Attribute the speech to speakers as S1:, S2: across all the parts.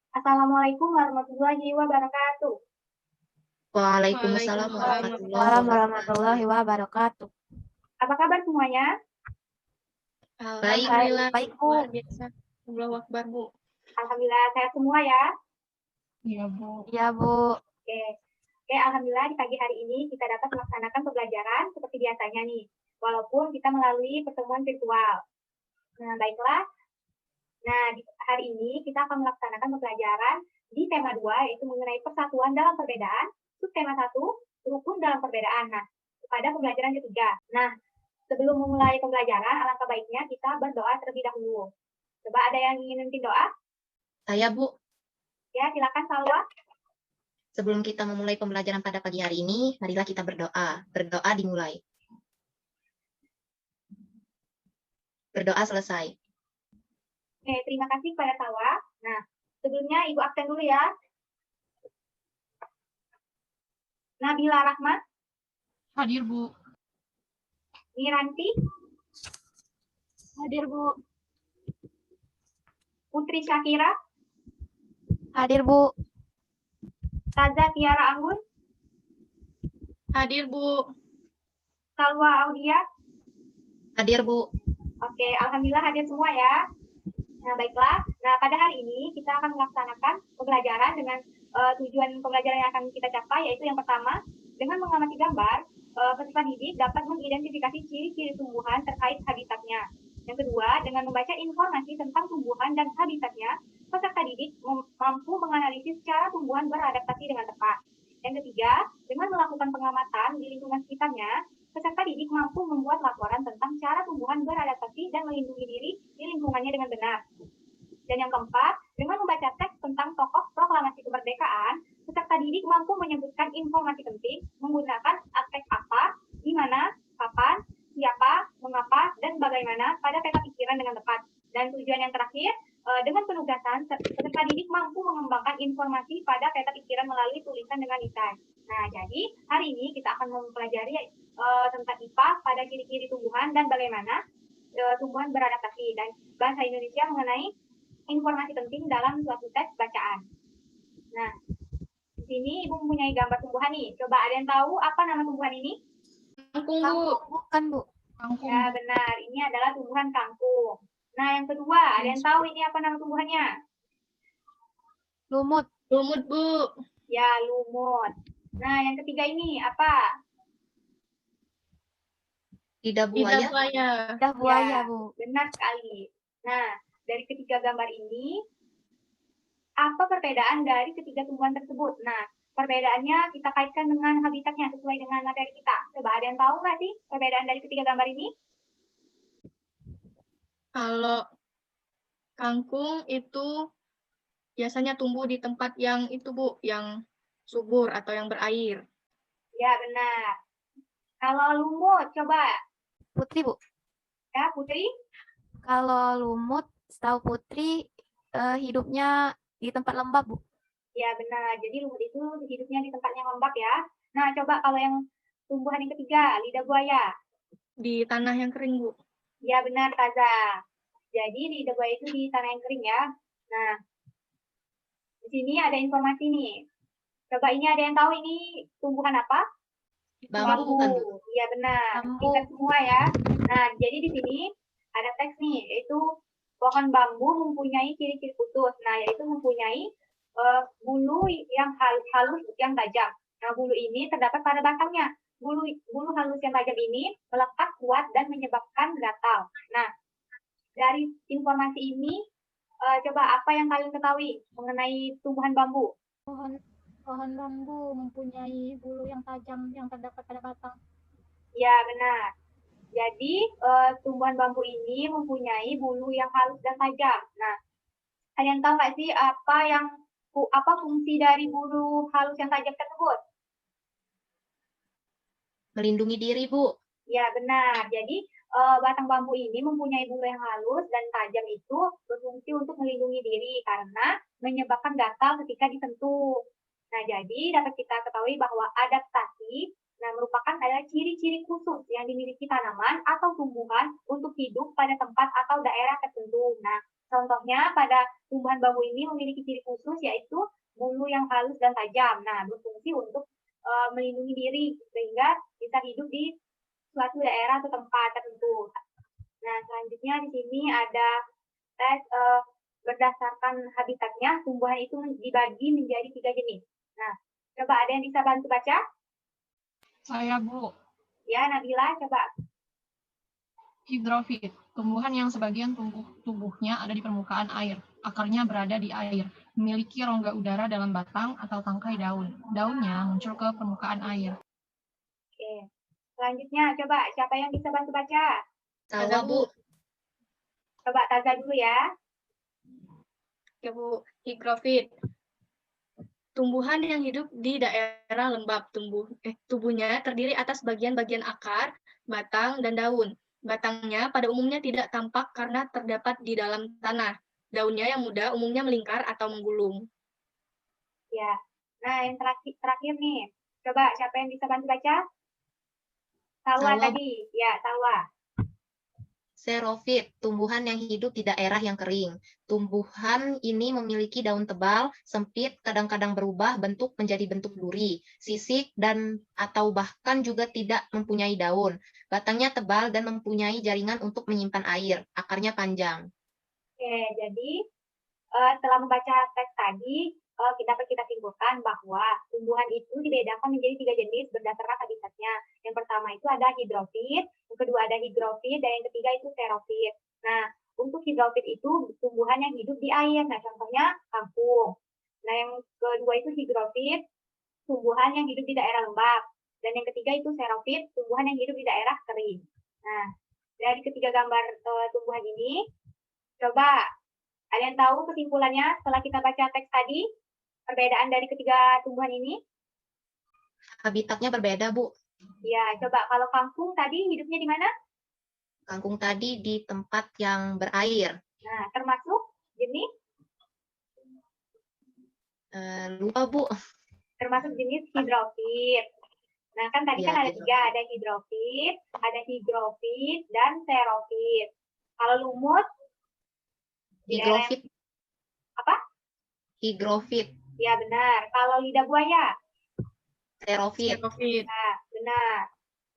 S1: Assalamualaikum warahmatullahi wabarakatuh.
S2: Waalaikumsalam warahmatullahi
S3: Waalaikumsalam
S2: wabarakatuh.
S3: warahmatullahi wabarakatuh.
S1: Apa kabar semuanya?
S2: Baik,
S3: Alhamdulillah, baik, Bu.
S2: luar biasa. Allahu Akbar, Bu.
S1: Alhamdulillah sehat semua ya.
S2: Iya, Bu.
S3: Ya, Bu.
S1: Oke. Oke, alhamdulillah di pagi hari ini kita dapat melaksanakan pembelajaran seperti biasanya nih, walaupun kita melalui pertemuan virtual. Nah, baiklah. Nah, di hari ini kita akan melaksanakan pembelajaran di tema 2, yaitu mengenai persatuan dalam perbedaan, subtema 1, rukun dalam perbedaan. Nah, pada pembelajaran ketiga. Nah, sebelum memulai pembelajaran, alangkah baiknya kita berdoa terlebih dahulu. Coba ada yang ingin memimpin doa?
S2: Saya, Bu.
S1: Ya, silakan Salwa.
S2: Sebelum kita memulai pembelajaran pada pagi hari ini, marilah kita berdoa. Berdoa dimulai. Berdoa selesai.
S1: Oke, terima kasih kepada Salwa. Nah, sebelumnya Ibu absen dulu ya. Nabila Rahmat.
S4: Hadir, Bu.
S1: Miranti.
S3: Hadir, Bu.
S1: Putri Syakira.
S3: Hadir, Bu.
S1: Taza Tiara Anggun.
S4: Hadir, Bu.
S1: Salwa Audia.
S2: Hadir, Bu.
S1: Oke, alhamdulillah hadir semua ya. Nah, baiklah. Nah, pada hari ini kita akan melaksanakan pembelajaran dengan tujuan pembelajaran yang akan kita capai, yaitu yang pertama, dengan mengamati gambar, peserta didik dapat mengidentifikasi ciri-ciri tumbuhan terkait habitatnya. Yang kedua, dengan membaca informasi tentang tumbuhan dan habitatnya, peserta didik mampu menganalisis cara tumbuhan beradaptasi dengan tepat. Yang ketiga, dengan melakukan pengamatan di lingkungan sekitarnya, peserta didik mampu membuat laporan tentang cara tumbuhan beradaptasi dan melindungi diri di lingkungannya dengan benar. Dan yang keempat, dengan membaca teks tentang tokoh proklamasi kemerdekaan, peserta didik mampu menyebutkan informasi penting menggunakan aspek apa, di mana, kapan, siapa, mengapa, dan bagaimana pada peta pikiran dengan tepat. Dan tujuan yang terakhir, dengan penugasan, peserta didik mampu mengembangkan informasi pada peta pikiran melalui tulisan dengan lisan. Nah, jadi hari ini kita akan mempelajari tentang IPA pada ciri-ciri tumbuhan dan bagaimana tumbuhan beradaptasi, dan bahasa Indonesia mengenai informasi penting dalam suatu teks bacaan. Nah, di sini Ibu mempunyai gambar tumbuhan nih. Coba ada yang tahu apa nama tumbuhan ini?
S4: Kangkung, Bu.
S3: Kangkung, bukan, Bu.
S4: Kangkung.
S1: Ya, benar. Ini adalah tumbuhan kangkung. Nah, yang kedua, ada yang tahu ini apa nama tumbuhannya?
S3: Lumut.
S4: Lumut, Bu.
S1: Ya, lumut. Nah, yang ketiga ini apa?
S2: Lidah
S4: Lidah
S2: buaya.
S4: buaya.
S3: Lidah buaya,
S1: Ya,
S3: Bu.
S1: benar sekali. Nah, dari ketiga gambar ini, apa perbedaan dari ketiga tumbuhan tersebut? Nah, perbedaannya kita kaitkan dengan habitatnya sesuai dengan materi kita. Coba ada yang tahu nggak sih perbedaan dari ketiga gambar ini?
S4: Kalau kangkung itu biasanya tumbuh di tempat yang itu, Bu, yang subur atau yang berair.
S1: Ya, benar. Kalau lumut, coba.
S3: Putri, Bu.
S1: Ya, Putri.
S3: Kalau lumut, setahu Putri, hidupnya di tempat lembab, Bu.
S1: Ya, benar. Jadi lumut itu hidupnya di tempat yang lembab ya. Nah, coba kalau yang tumbuhan yang ketiga, lidah buaya.
S4: Di tanah yang kering, Bu.
S1: Ya, benar, Taza. Jadi lidah buaya itu di tanah yang kering ya. Nah, di sini ada informasi nih. Coba ini ada yang tahu ini tumbuhan apa?
S2: Bambu, kan, Bu?
S1: Iya, benar.
S3: Bambu.
S1: Ingat semua ya. Nah, jadi di sini ada teks nih, yaitu pohon bambu mempunyai ciri-ciri khusus. Nah, yaitu mempunyai bulu yang halus yang tajam. Nah, bulu ini terdapat pada batangnya. Bulu halus yang tajam ini melekat kuat dan menyebabkan gatal. Nah, dari informasi ini, coba apa yang kalian ketahui mengenai tumbuhan bambu?
S5: Pohon bambu mempunyai bulu yang tajam yang terdapat pada batang.
S1: Ya, benar. Jadi, tumbuhan bambu ini mempunyai bulu yang halus dan tajam. Nah, kalian tahu nggak sih apa fungsi dari bulu halus yang tajam tersebut?
S2: Melindungi diri, Bu.
S1: Ya, benar. Jadi, batang bambu ini mempunyai bulu yang halus dan tajam itu berfungsi untuk melindungi diri karena menyebabkan gatal ketika disentuh. Nah, jadi dapat kita ketahui bahwa adaptasi Nah, merupakan adalah ciri-ciri khusus yang dimiliki tanaman atau tumbuhan untuk hidup pada tempat atau daerah tertentu. Nah, contohnya pada tumbuhan bambu ini memiliki ciri khusus yaitu bulu yang halus dan tajam. Nah, berfungsi untuk melindungi diri sehingga bisa hidup di suatu daerah atau tempat tertentu. Nah, selanjutnya di sini ada tes berdasarkan habitatnya, tumbuhan itu dibagi menjadi 3 jenis. Nah, coba ada yang bisa bantu baca?
S6: Saya, Bu.
S1: Ya, Nabila, coba.
S6: Hidrofit, tumbuhan yang sebagian tubuhnya ada di permukaan air. Akarnya berada di air, memiliki rongga udara dalam batang atau tangkai daun. Daunnya muncul ke permukaan air.
S1: Oke. Selanjutnya, coba siapa yang bisa bantu baca?
S2: Tawa, Bu.
S1: Coba Taza dulu ya.
S4: Ya, Bu. Higrofit. Tumbuhan yang hidup di daerah lembab. Tubuhnya terdiri atas bagian-bagian akar, batang, dan daun. Batangnya pada umumnya tidak tampak karena terdapat di dalam tanah. Daunnya yang muda umumnya melingkar atau menggulung.
S1: Ya. Nah, yang terakhir nih. Coba siapa yang bisa bantu baca? Salwa
S2: Salwa.
S1: tadi. Ya, Salwa.
S2: Xerophyt, tumbuhan yang hidup di daerah yang kering. Tumbuhan ini memiliki daun tebal, sempit, kadang-kadang berubah bentuk menjadi bentuk duri, sisik, dan atau bahkan juga tidak mempunyai daun. Batangnya tebal dan mempunyai jaringan untuk menyimpan air. Akarnya panjang.
S1: Oke, jadi setelah membaca teks tadi, dapat kita simpulkan bahwa tumbuhan itu dibedakan menjadi 3 jenis berdasarkan habitatnya. Yang pertama itu ada hidrofit, yang kedua ada higrofit, dan yang ketiga itu xerofit. Nah, untuk hidrofit itu tumbuhan yang hidup di air. Nah, contohnya kangkung. Nah, yang kedua itu higrofit, tumbuhan yang hidup di daerah lembab. Dan yang ketiga itu xerofit, tumbuhan yang hidup di daerah kering. Nah, dari ketiga gambar tumbuhan ini, coba ada yang tahu kesimpulannya setelah kita baca teks tadi? Perbedaan dari ketiga tumbuhan ini?
S2: Habitatnya berbeda, Bu.
S1: Ya, coba kalau kangkung tadi hidupnya di mana?
S2: Kangkung tadi di tempat yang berair.
S1: Nah, termasuk jenis?
S2: Lupa, Bu.
S1: Termasuk jenis hidrofit. Nah, kan tadi
S2: Ya,
S1: kan ada 3, ada hidrofit, ada higrofit, dan xerofit. Kalau lumut?
S2: Higrofit.
S1: Apa?
S2: Higrofit.
S1: Ya, benar. Kalau lidah buaya?
S2: Xerophyt.
S1: Nah, benar.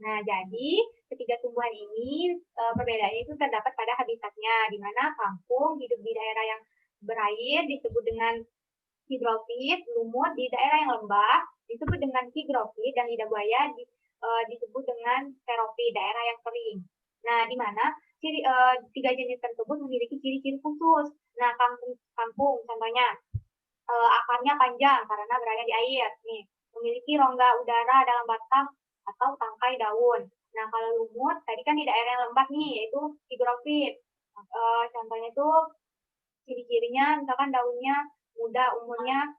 S1: Nah, jadi ketiga tumbuhan ini perbedaannya itu terdapat pada habitatnya, di mana kangkung hidup di daerah yang berair disebut dengan hidrofit, lumut di daerah yang lembab disebut dengan higrofit, dan lidah buaya disebut dengan xerofit, daerah yang kering. Nah, di mana tiga jenis tersebut memiliki ciri-ciri khusus. Nah, kangkung contohnya akarnya panjang karena berada di air. Nih, memiliki rongga udara dalam batang atau tangkai daun. Nah, kalau lumut, tadi kan di daerah yang lembab nih, yaitu higrofit. Contohnya itu ciri-cirinya, misalkan daunnya muda, umurnya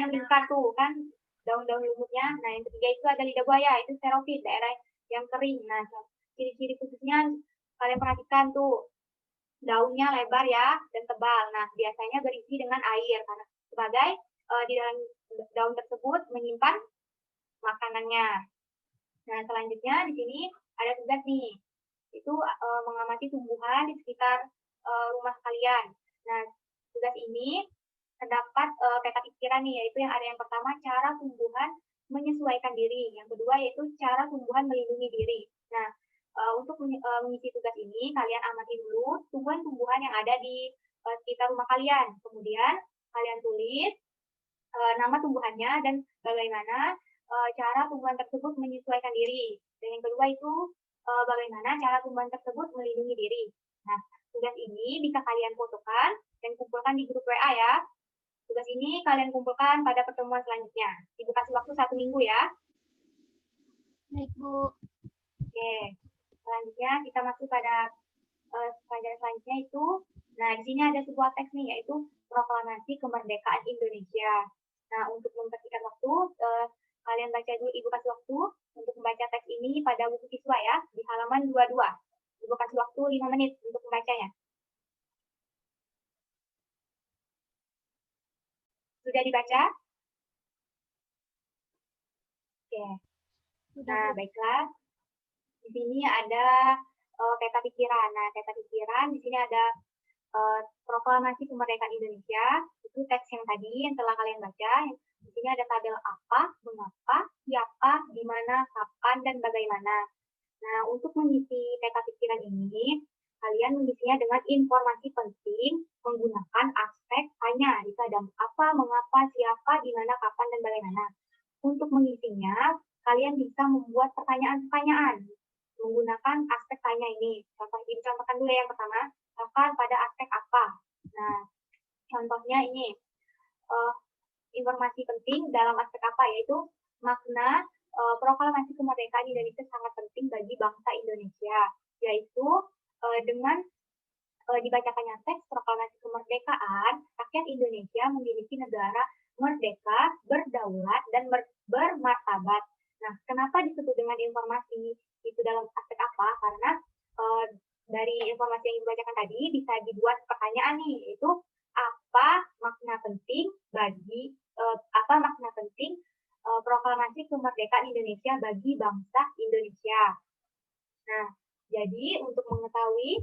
S1: melingkar tuh, kan daun-daun lumutnya. Nah, yang ketiga itu ada lidah buaya, itu xerofit, daerah yang kering. Nah, ciri-ciri khususnya kalian perhatikan tuh, daunnya lebar ya, dan tebal. Nah, biasanya berisi dengan air, karena sebagai di dalam daun tersebut menyimpan makanannya. Nah, selanjutnya di sini ada tugas nih, itu mengamati tumbuhan di sekitar rumah kalian. Nah, tugas ini terdapat peta pikiran nih, yaitu yang ada yang pertama cara tumbuhan menyesuaikan diri, yang kedua yaitu cara tumbuhan melindungi diri. Nah, untuk mengisi tugas ini, kalian amati dulu tumbuhan-tumbuhan yang ada di sekitar rumah kalian. Kemudian kalian tulis nama tumbuhannya dan bagaimana cara tumbuhan tersebut menyesuaikan diri. Dan yang kedua itu bagaimana cara tumbuhan tersebut melindungi diri. Nah, tugas ini bisa kalian fotokan dan kumpulkan di grup WA ya. Tugas ini kalian kumpulkan pada pertemuan selanjutnya. Ibu kasih waktu 1 minggu ya.
S5: Baik, Bu.
S1: Oke, selanjutnya kita masuk pada pelajaran selanjutnya itu. Nah, di sini ada sebuah teks nih, yaitu Proklamasi Kemerdekaan Indonesia. Nah, untuk mempersingkat waktu, kalian baca dulu, Ibu kasih waktu untuk membaca teks ini pada buku siswa ya, di halaman 22. Ibu kasih waktu 5 menit untuk membacanya. Sudah dibaca? Oke. Nah, baiklah. Di sini ada peta pikiran. Nah, peta pikiran di sini ada Proklamasi Kemerdekaan Indonesia. Itu teks yang tadi yang telah kalian baca. Di sini ada tabel apa, mengapa, siapa, di mana, kapan, dan bagaimana. Nah, untuk mengisi peta pikiran ini, kalian mengisinya dengan informasi penting menggunakan aspek tanya. Itu ada apa, mengapa, siapa, di mana, kapan, dan bagaimana. Untuk mengisinya, kalian bisa membuat pertanyaan-pertanyaan menggunakan aspek tanya ini. Contohkan dulu yang pertama, kapan pada aspek apa. Nah, contohnya ini, informasi penting dalam aspek apa, yaitu makna Proklamasi Kemerdekaan Indonesia sangat penting bagi bangsa Indonesia, yaitu dengan dibacakannya teks Proklamasi Kemerdekaan, rakyat Indonesia memiliki negara merdeka, berdaulat, dan bermartabat. Nah, kenapa disebut dengan informasi itu dalam aspek apa? Karena dari informasi yang dibacakan tadi bisa dibuat pertanyaan nih, yaitu apa makna penting Proklamasi Kemerdekaan Indonesia bagi bangsa Indonesia. Nah, jadi untuk mengetahui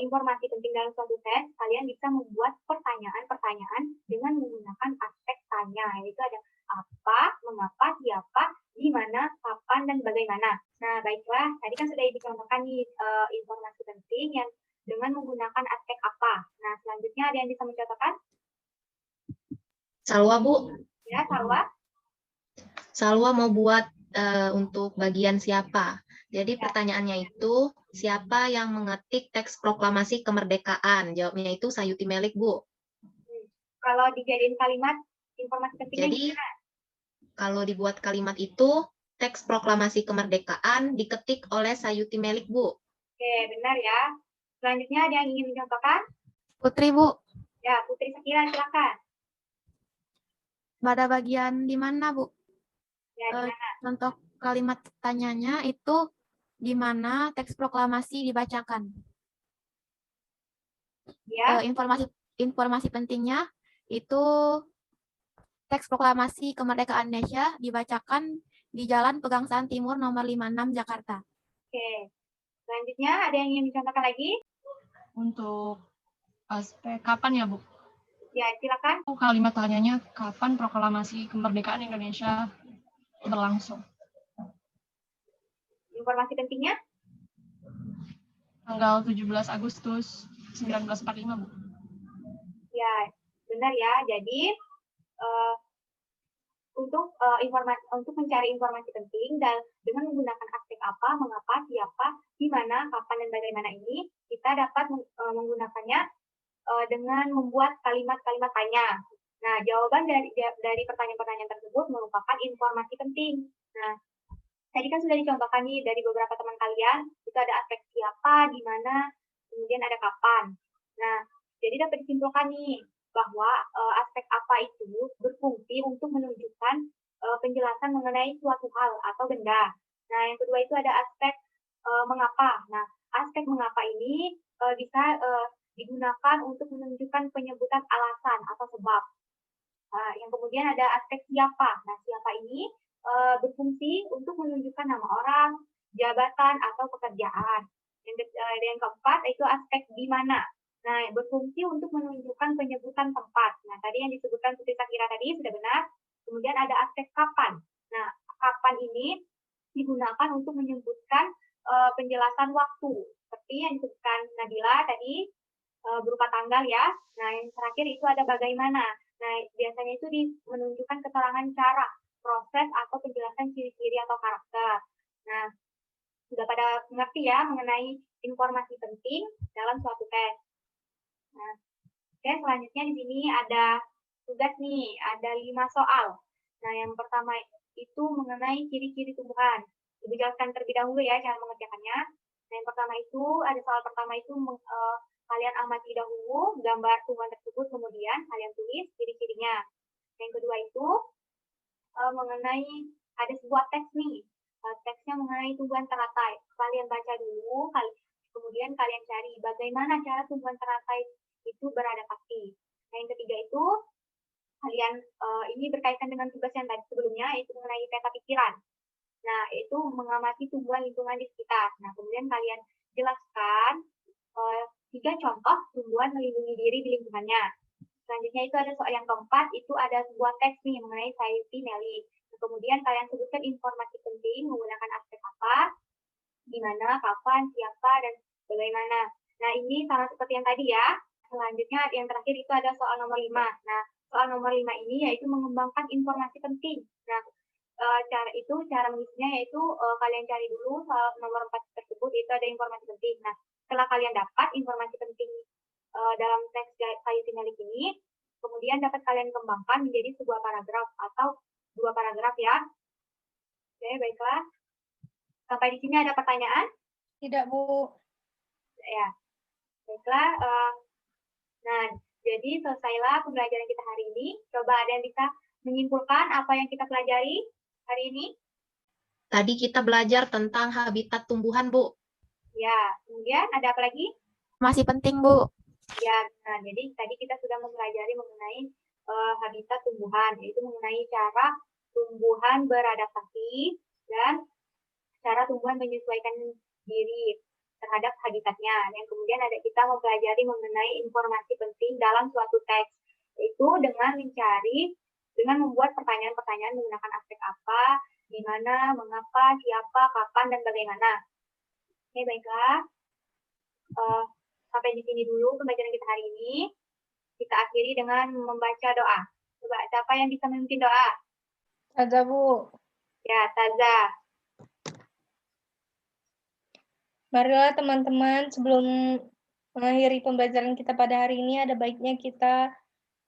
S1: informasi penting dalam suatu teks, kalian bisa membuat pertanyaan-pertanyaan dengan menggunakan aspek tanya, yaitu ada apa, mengapa, siapa, di mana, kapan, dan bagaimana. Nah, baiklah, tadi kan sudah dicontohkan nih informasi penting yang dengan menggunakan aspek apa. Nah, selanjutnya ada yang bisa mencontohkan?
S2: Salwa, Bu.
S1: Ya, Salwa.
S2: Salwa mau buat untuk bagian siapa. Jadi pertanyaannya itu, siapa yang mengetik teks proklamasi kemerdekaan? Jawabnya itu Sayuti Melik, Bu.
S1: Kalau dijadiin kalimat informasi pentingnya
S2: Jadi,
S1: gimana?
S2: kalau dibuat kalimat itu, teks proklamasi kemerdekaan diketik oleh Sayuti Melik, Bu.
S1: Oke, benar ya. Selanjutnya ada yang ingin mencontohkan?
S3: Putri, Bu.
S1: Ya, Putri Sakira, silakan.
S3: Pada bagian di mana, Bu?
S1: Ya, di mana?
S3: Contoh kalimat tanyanya itu di mana teks proklamasi dibacakan.
S1: Ya.
S3: Informasi pentingnya itu teks proklamasi kemerdekaan Indonesia dibacakan di Jalan Pegangsaan Timur nomor 56 Jakarta.
S1: Oke. Selanjutnya ada yang ingin dicontohkan lagi?
S6: Untuk aspek kapan ya, Bu?
S1: Ya, silakan.
S6: Kalimat tanyanya, kapan proklamasi kemerdekaan Indonesia berlangsung?
S1: Informasi pentingnya?
S6: Tanggal 17 Agustus 1945, Bu.
S1: Ya, benar ya. Jadi, untuk mencari informasi penting dan dengan menggunakan aspek apa, mengapa, siapa, di mana, kapan, dan bagaimana ini, kita dapat menggunakannya dengan membuat kalimat-kalimat tanya. Nah, jawaban dari pertanyaan-pertanyaan tersebut merupakan informasi penting. Nah, tadi kan sudah dicontohkan nih dari beberapa teman kalian, itu ada aspek siapa, di mana, kemudian ada kapan. Nah, jadi dapat disimpulkan nih bahwa aspek apa itu berfungsi untuk menunjukkan penjelasan mengenai suatu hal atau benda. Nah, yang kedua itu ada aspek mengapa. Nah, aspek mengapa ini bisa digunakan untuk menunjukkan penyebutan alasan atau sebab. Yang kemudian ada aspek siapa. Nah, siapa ini berfungsi untuk menunjukkan nama orang, jabatan, atau pekerjaan. Yang keempat itu aspek di mana. Nah, berfungsi untuk menunjukkan penyebutan tempat. Nah, tadi yang disebutkan Putri Sakira tadi sudah benar. Kemudian ada aspek kapan. Nah, kapan ini digunakan untuk menyebutkan penjelasan waktu. Seperti yang disebutkan Nabila tadi, berupa tanggal ya. Nah, yang terakhir itu ada bagaimana. Nah, biasanya itu menunjukkan keterangan cara, proses, atau penjelasan ciri-ciri atau karakter. Nah, sudah pada mengerti ya mengenai informasi penting dalam suatu tes. Nah, oke, selanjutnya di sini ada tugas nih, ada 5 soal. Nah, yang pertama itu mengenai ciri-ciri tumbuhan. Dijelaskan terlebih dahulu ya cara mengerjakannya. Nah, yang pertama itu, ada soal pertama itu kalian amati dahulu gambar tumbuhan tersebut, kemudian kalian tulis ciri-cirinya. Yang kedua itu mengenai ada sebuah teks nih, teksnya mengenai tumbuhan teratai. Kalian baca dulu, kemudian kalian cari bagaimana cara tumbuhan teratai itu beradaptasi. Nah, yang ketiga itu kalian ini berkaitan dengan tugas yang tadi sebelumnya, yaitu mengenai peta pikiran. Nah, itu mengamati tumbuhan lingkungan di sekitar. Nah, kemudian kalian jelaskan 3 contoh tumbuhan melindungi diri di lingkungannya. Selanjutnya itu ada soal yang keempat, itu ada sebuah teks nih mengenai Nelly. Kemudian kalian sebutkan informasi penting menggunakan aspek apa, di mana, kapan, siapa, dan bagaimana. Nah, ini sama seperti yang tadi ya. Selanjutnya yang terakhir itu ada soal nomor 5. Nah, soal nomor 5 ini yaitu mengembangkan informasi penting. Nah, cara mengisinya yaitu kalian cari dulu soal nomor 4 tersebut, itu ada informasi penting. Nah, setelah kalian dapat informasi penting dalam teks Sayuti ini, kemudian dapat kalian kembangkan menjadi sebuah paragraf atau 2 paragraf ya. Oke, baiklah. Sampai di sini ada pertanyaan?
S4: Tidak, Bu.
S1: Ya, baiklah. Nah, jadi selesailah pembelajaran kita hari ini. Coba ada yang bisa menyimpulkan apa yang kita pelajari hari ini?
S2: Tadi kita belajar tentang habitat tumbuhan, Bu.
S1: Ya, kemudian ada apa lagi?
S3: Masih penting, Bu.
S1: Ya, nah, jadi tadi kita sudah mempelajari mengenai habitat tumbuhan, yaitu mengenai cara tumbuhan beradaptasi dan cara tumbuhan menyesuaikan diri terhadap habitatnya. Yang kemudian ada kita mempelajari mengenai informasi penting dalam suatu teks, yaitu dengan membuat pertanyaan-pertanyaan menggunakan aspek apa, di mana, mengapa, siapa, kapan, dan bagaimana. Oke, baiklah. Sampai di sini dulu pembelajaran kita hari ini. Kita akhiri dengan membaca doa. Coba, siapa yang bisa memimpin doa?
S4: Taza, Bu.
S1: Ya, Taza.
S4: Marilah teman-teman, sebelum mengakhiri pembelajaran kita pada hari ini, ada baiknya kita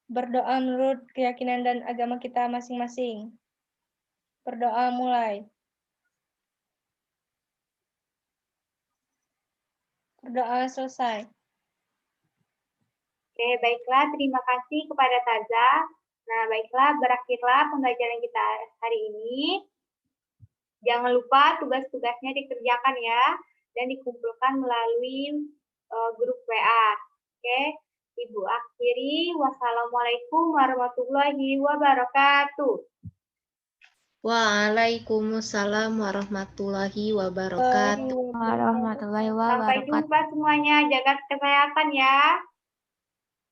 S4: berdoa menurut keyakinan dan agama kita masing-masing. Berdoa mulai. Berdoa selesai.
S1: Oke, baiklah. Terima kasih kepada Taza. Nah, baiklah. Berakhirlah pembelajaran kita hari ini. Jangan lupa tugas-tugasnya dikerjakan ya, dan dikumpulkan melalui grup WA. Oke, Ibu akhiri. Wassalamualaikum warahmatullahi wabarakatuh.
S2: Waalaikumsalam warahmatullahi wabarakatuh.
S3: Warahmatullahi
S1: Sampai
S3: wabarakatuh.
S1: jumpa semuanya. Jaga kesehatan ya.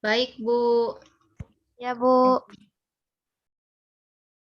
S2: Baik, Bu.
S3: Ya, Bu.